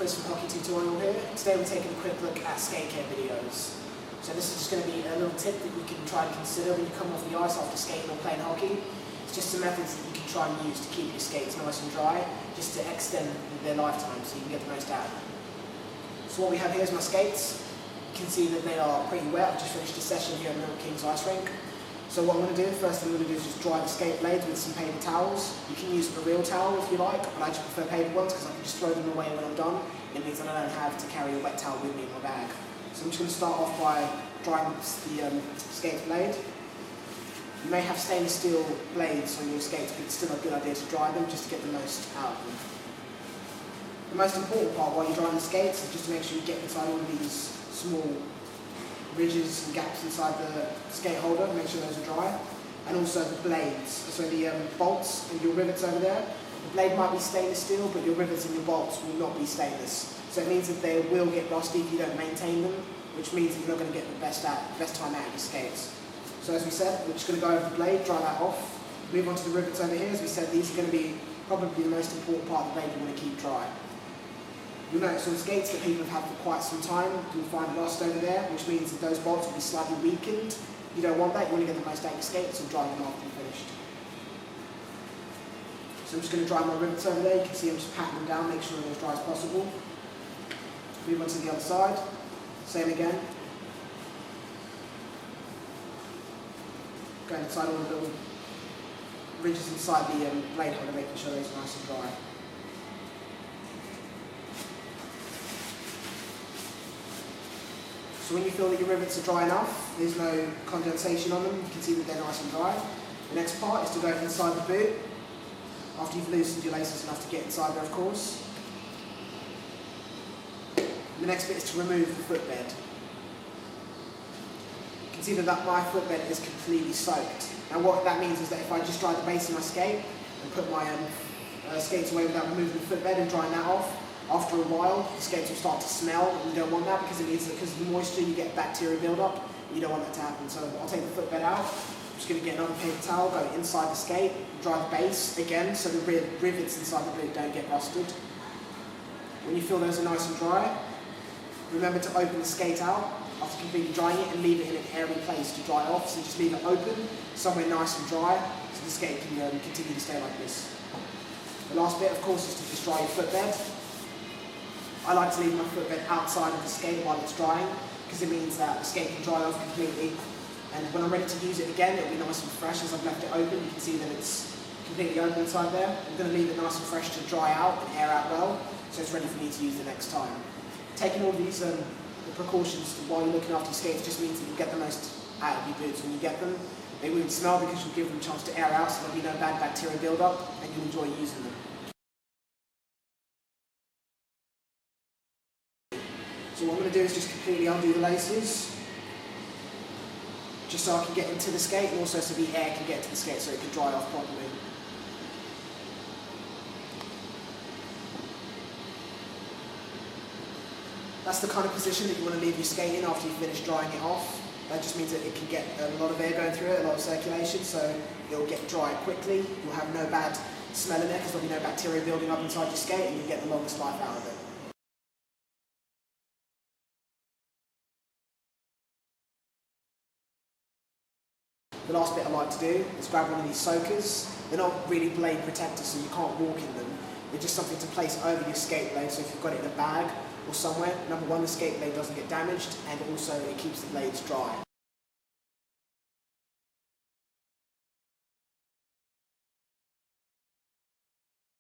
Chris from Hockey Tutorial here. Today we're taking a quick look at skate care videos. So this is just going to be a little tip that you can try and consider when you come off the ice after skating or playing hockey. It's just some methods that you can try and use to keep your skates nice and dry, just to extend their lifetime so you can get the most out of them. So what we have here is my skates. You can see that they are pretty wet. I've just finished a session here at Milton Keynes Ice Rink. So what I'm going to do, first thing I'm going to do is just dry the skate blades with some paper towels. You can use a real towel if you like, but I just prefer paper ones because I can just throw them away when I'm done. It means that I don't have to carry a wet towel with me in my bag. So I'm just going to start off by drying the skate blade. You may have stainless steel blades on your skates, but it's still a good idea to dry them just to get the most out of them. The most important part while you're drying the skates is just to make sure you get inside all of these small ridges and gaps inside the skate holder, make sure those are dry, and also the blades, so the bolts and your rivets over there. The blade might be stainless steel, but your rivets and your bolts will not be stainless. So it means that they will get rusty if you don't maintain them, which means that you're not going to get the best time out of your skates. So as we said, we're just going to go over the blade, dry that off, move on to the rivets over here. As we said, these are going to be probably the most important part of the blade you want to keep dry. You'll notice on skates that people have had for quite some time, you'll find rust over there, which means that those bolts will be slightly weakened. You don't want that, you want to get the most out of your skates and dry them after you're finished. So I'm just going to dry my rivets over there. You can see I'm just patting them down, make sure they're as dry as possible. Move on to the other side, same again. Going inside all the little ridges inside the blade holder, making sure those are nice and dry. So when you feel that your rivets are dry enough, there's no condensation on them, you can see that they're nice and dry. The next part is to go inside the boot, after you've loosened your laces enough to get inside there, of course. And the next bit is to remove the footbed. You can see that my footbed is completely soaked. Now what that means is that if I just dry the base of my skate and put my skates away without removing the footbed and drying that off, after a while, the skates will start to smell, and you don't want that because it means that because of the moisture you get bacteria build up, and you don't want that to happen. So I'll take the footbed out, I'm just going to get another paper towel, go inside the skate, dry the base again so the rivets inside the boot don't get rusted. When you feel those are nice and dry, remember to open the skate out after completely drying it and leave it in an airy place to dry off. So just leave it open, somewhere nice and dry, so the skate can continue to stay like this. The last bit, of course, is to just dry your footbed. I like to leave my footbed outside of the skate while it's drying, because it means that the skate can dry off completely. And when I'm ready to use it again, it'll be nice and fresh. As I've left it open, you can see that it's completely open inside there. I'm going to leave it nice and fresh to dry out and air out well, so it's ready for me to use the next time. Taking all these the precautions while you're looking after your skates just means that you get the most out of your boots when you get them. They won't smell because you'll give them a chance to air out, so there'll be no bad bacteria build up, and you'll enjoy using them. So what I'm going to do is just completely undo the laces, just so I can get into the skate and also so the air can get into the skate so it can dry off properly. That's the kind of position that you want to leave your skate in after you finish drying it off. That just means that it can get a lot of air going through it, a lot of circulation, so it'll get dry quickly. You'll have no bad smell in there because there'll be no bacteria building up inside your skate, and you'll get the longest life out of it. The last bit I like to do is grab one of these soakers. They're not really blade protectors, so you can't walk in them. They're just something to place over your skate blade, so if you've got it in a bag or somewhere, number one, the skate blade doesn't get damaged, and also it keeps the blades dry.